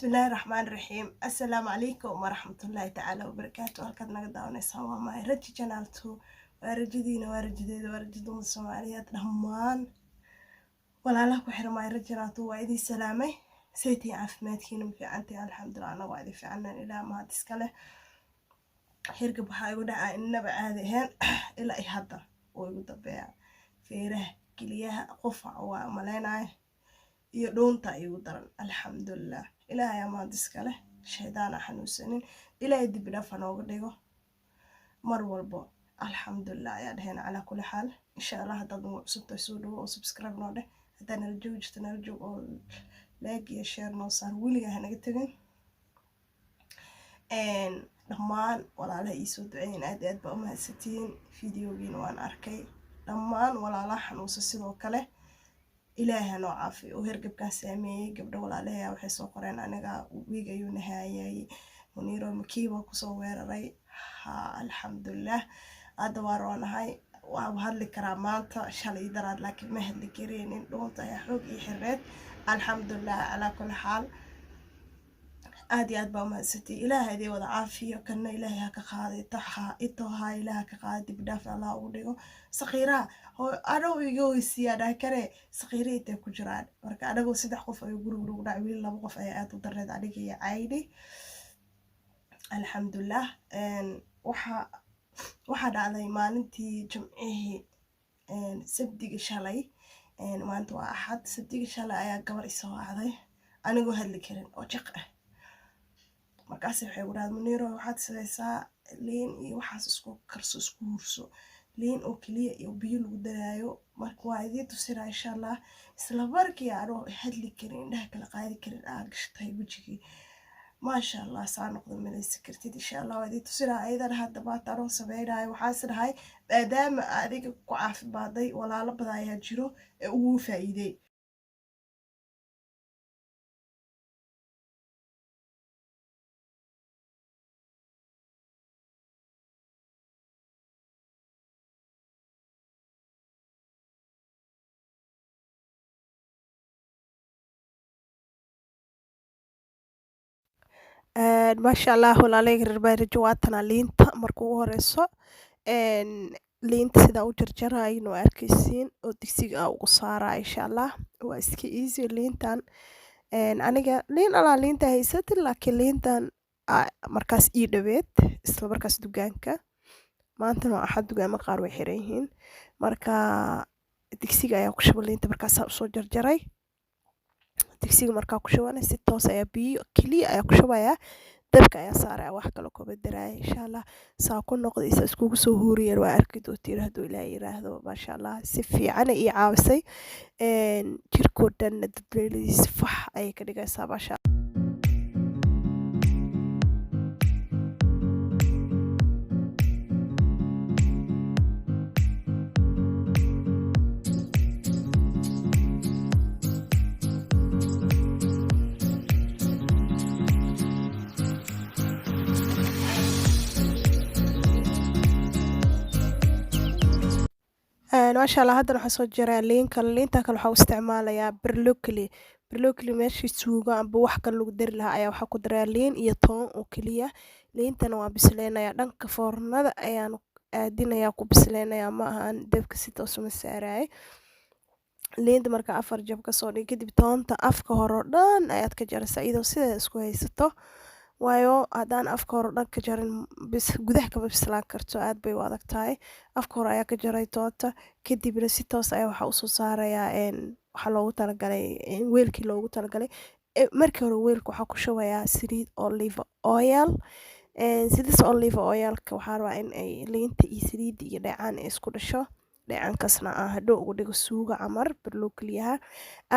بسم الله الرحمن الرحيم. السلام عليكم ورحمة الله تعالى وبركاته. halkaad naga daawanaysaa waa my raji channel 2 waa rajadiina waa rajadeeda waa rajada Soomaaliyeed dhammaan walaalaha ku xiran my raji channel 2 waa idin salaamay saytii caafimaadkiina ma fiicantahay alxamdulillah ana waa idin fiicnaan ilaa maad iska leh hirgab waxa igu dhacay inaba caadi ahayn ilaa ay hadda oo igu dambeeya feeraha kaliyaha qofac waa maleynaa iyo doonta igu daran alxamdulillah ilaahay amaad iska leh shaydaana xanuunsanin ilaahay dib dhaaf nooga dhigo mar walba alxamdulillah ayaa dhaheen ala kulli xaal insha Allah dad uu cusubtay soo dhawo oo subscribe noo dheh hadana rajo oo like iyo share noo saar wiliga hanaga tagin dhammaan walaalaha ii soo duceeyeen aad ba u mahadsantiin fiidiyogiina waan arkay dhammaan walaalaha xanuunsan sidoo kale ilaahay noo caafiyo oo hergabkan saameeyay gabdho walaalaha waxay soo qoreen aniga wiig ayuu nahaayay muniro makiiba ku soo weeraray alxamdulillah hadda waanahay waa hadli karaa maanta shalay daraad laakiin ma hadli kareenin doonta ayaa xoog ii xireed alxamdulillah ala kulli xaal aad iyo aad baa mahadsantii ilaahay idin wada caafiyo kana ilaahay ha ka qaaday taha ilaahay ka qaaday dib dhaaf Allah ugu dhigo saqiira oo anagu iga weysiyaa kare saqiira intee ku jiraan marka anagu saddex qof ay guriga ugu dhacay wiil laba qof ay aad u dareed aniga iyo caydi alxamdulillah waxa dhacday maalintii jumcihii sabtiga shalay maanta waa axad sabtiga shalay ayaa gabar isoo wacday anigu hadli karin oo jiq ah markaas waxay wadaad muniro waxaad saysaa liin iyo waxaas isku karso isku hurso liin oo kaliya iyo biyo lagu daraayo marka waa idin tusiraa insha Allah isla markii aanu hadli karin indhaha kala qaadi karin aan gashtay wajigii ma sha Allah saan noqdo meelaysa kartid insha Allah waa idin tusiraa aydan hadda ba taaro sameeyay waxaas dhahay maadaama adiga ku caafimaaday walaalo badan ayaa jiro ee ugu faa'iiday ما شاء الله walaalay reerbaarijo waatana liinta markuu ugu horeyso liinta sida u jarjarayno arkaysiin oo digsiga ugu saaraa insha Allah waa iska easy liintan aniga liinta haysatin laakiin liintan markaas ii dhaweed isla markaas dugaanka maanta waa axad dugaama qaar way xiran yihiin marka digsiga ayaa ku shubay liinta markaas soo jarjaray digsiga markaa ku shubana si toos ayaa biyo kaliya ayaa ku shubaya dabka ayaa saaraya wax kale kuma daraya insha Allah saa ku noqdaysa iskugu soo huuriyeen waa arki doontiin hadduu ilaahay yiraahdo maasha Allah si fiican ay caawisay jirkoo dhan dadleeliis fax ay ka dhigaysaa maasha ما شاء الله هذا waxaa soo jiraa liinta kale waxa uu isticmaalayaa broccoli meeshii suugo amba wax kale lagu dari lahaa ayaa waxa ku daraa liin iyo toon oo kaliya liintana waa bisleenaya dhanka foornada ayaan aadinaya ku bisleenaya ma ahan dabka si toos uma saaraay liinta marka afar jab ka soo dhig kadib toonta afka hore dhan ayaad ka jaraysaa iyadoo sida isku haysato waayo hadaan afka hore dhan ka jarin bis gudaha ka bislaan karto aad bay u adag tahay afka hore ayaa ka jaray toonta kadibna si toos ayaa waxa u soo saarayaa waxa loogu talagalay weelkii loogu talagalay markii hore weelka waxa ku shubayaa saliid olive oil sidaas olive oil-ka waxaa rabaa in ay liinta iyo saliid iyo dheecaan isku dhasho dheecaankaasna hadhow ugu dhigo suuga camar broccoli-yaha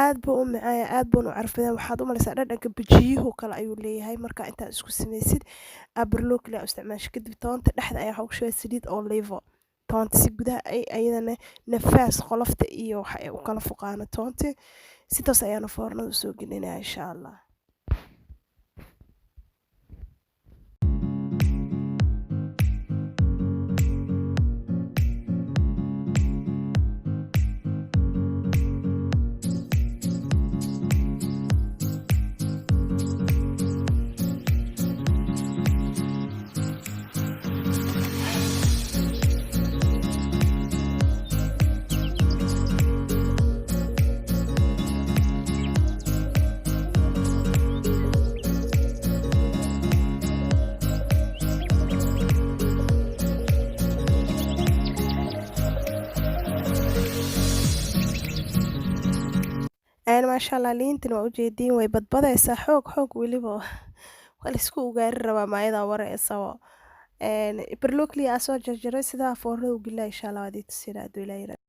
aad buu u macaan aad buu u carfadaa waxaad u malaysaa dhadhanka bajiyaha kale ayuu leeyahay marka inta isku samaysid broccoli isticmaasho kadib toonta dhexda ayaa waxa ku shubay saliid olive toonta si gudaha ay ayadana nafaas qolofta iyo waxa ay u kala foqaano toonta sidaas ayaana foornada soo gelinaya insha Allah maasha Allah liintan waa ujeediin way badbadaysaa xoog weliba waa la isku ugaari rabaa maayada wareysaba broccoli aa soo jarjaray sidaa foornada u gelina insha Allah waa tusinaa haduu Ilaahay yiraahdo.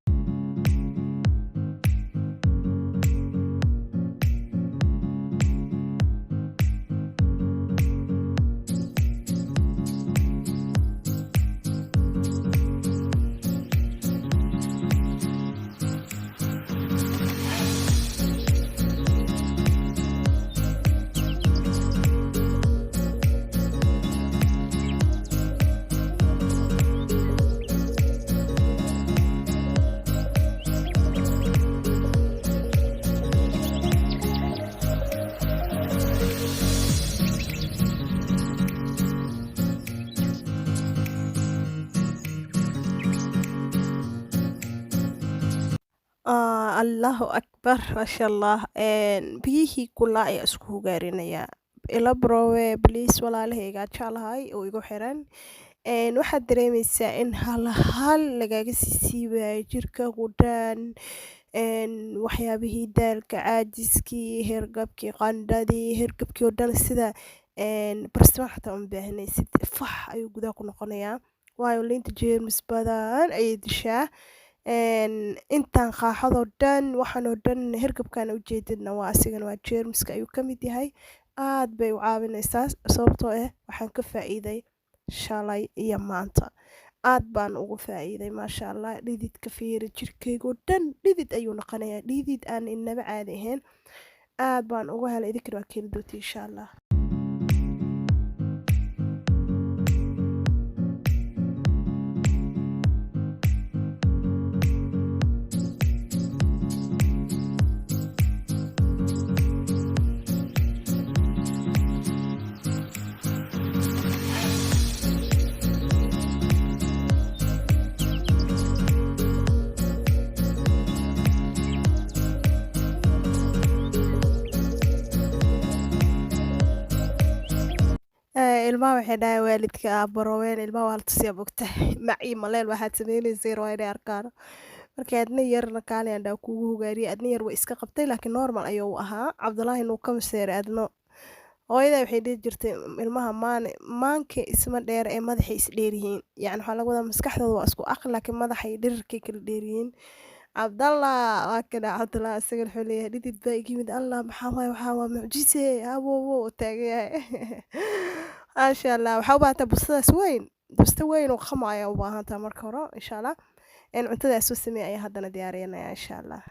Allahu akbar maasha Allah biyihii kulaa ayaa isku hogaarinaya ila browe please walaalahayga jeclahay oo igu xiran waxaad dareemaysaa in hal lagaga siibaayo jirkaaga dhan waxyaabihii daalka caajiskii hergabkii qandhadii hergabkii oo dhan sida barsimaan xataa uma baahanaysid fax ayuu gudaha ku noqonayaa waayo liinta jeermis badan ayay dishaa intaan qaaxadoo dhan waxaan oo dhan hergabkan ujeedadna waa asigana waa jeermiska ayuu ka mid yahay aad bay u caawinaysaa sababtoo ah waxaan ka faa'iiday shalay iyo maanta aad baan ugu faa'iiday maasha Allah dhididka fiiri jirkayga oo dhan dhidid ayuu noqonayaa dhidid aan inaba caadi ahayn aad baan ugu helay idinkana waa keeni doonta insha Allah. ilmaha waxay dhahay waalidka aabbaroween ilmaha waa la tusiyaa bogtahay macii maleel waxaad samaynaysa waa inay arkaan marka adna yarna kaali aan dhaa kugu hogaariyay adna yar way iska qabtay laakiin normal ayuu ahaa cabdullaahi inuu ka maseeray adno hooyadaa waxay dhihi jirtay ilmaha maanka isma dheer ee madaxay is dheeryihiin yacni waxaa laga wadaa maskaxdooda waa isku aqli laakiin madaxay dhirirkay kala dheeryihiin cabdallah waa kana cabdullah isagan wuxuu leeyahay dhidid baa igi yimid allah maxaa waaye waxaa waa mucjise awowo u taagan yahay maasha Allah waxaa u baahantaa bustadaas weyn busta weyn oo qama ayaa u baahantaa marka hore insha Allah cuntadaas soo sameey ayaa haddana diyaarinaya insha Allah.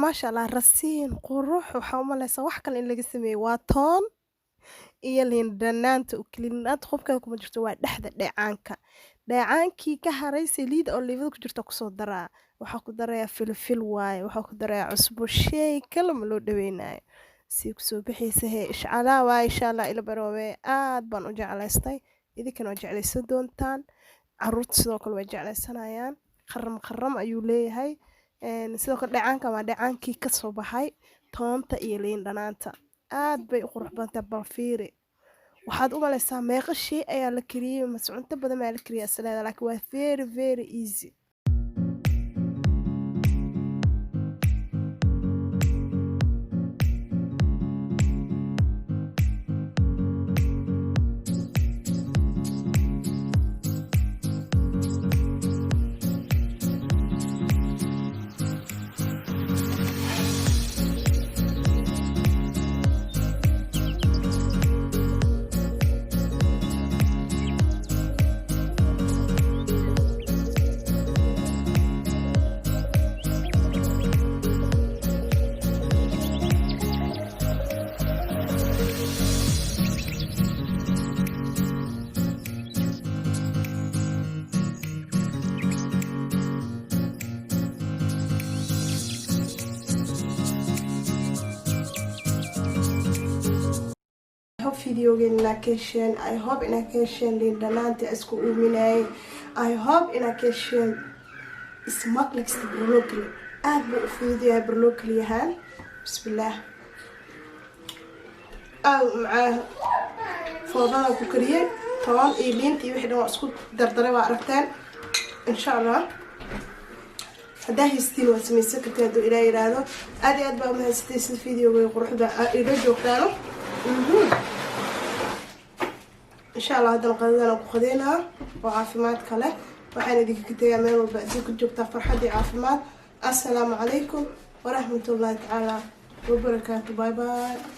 maasha Allah rasiin qurux waxaa u maleysaa wax kale in laga sameeyey waa toon iyo liin dhanaanta oo keliya liin dhanaanta qubkeeda kuma jirto waa dhexda dheecaanka dheecaankii ka haray saliid oo liidada ku jirta kusoo daraa waxaa ku darayaa filfil waaye waxaa ku darayaa cusbo shay kale ma loo dhaweynayo sii kusoo bixaysa hee ishcalaa waaye insha Allah ila baroobe aad baan u jeclaystay idinkana waa jeclaysan doontaan caruurta sidoo kale way jeclaysanayaan qaram ayuu leeyahay sidoo kale dheecaanka waa dheecaankii ka soo baxay toonta iyo liin dhanaanta aad bay u qurux badan tahay bal fiiri waxaad u maleysaa meeqa shay ayaa la kariyey mascunto badan ayaa la kariyey asleeda laakiin waa very easy videogeena ka hesheen I hope ina ka hesheen liin dhanaanta isku uuminay I hope ina ka hesheen smaklex broccoli aad buu u fudud yahay broccoli yahaan bismillaah macaa foodada ku kariyay toon iyo liinta iyo wixii dhan waa isku dardaray waa aragteen insha Allah hadaa haystiin waa samaysan kartaa hadduu ilaa yiraahdo aad iyo aad baa umahaysatay sida videoga quruxda ila joogtaano إن شاء الله هذا القضاء نقضينها وعافمات كله وحين ديك كتير من وبعدين كنت جبت فرحة عافمات السلام عليكم ورحمة الله تعالى وبركاته باي باي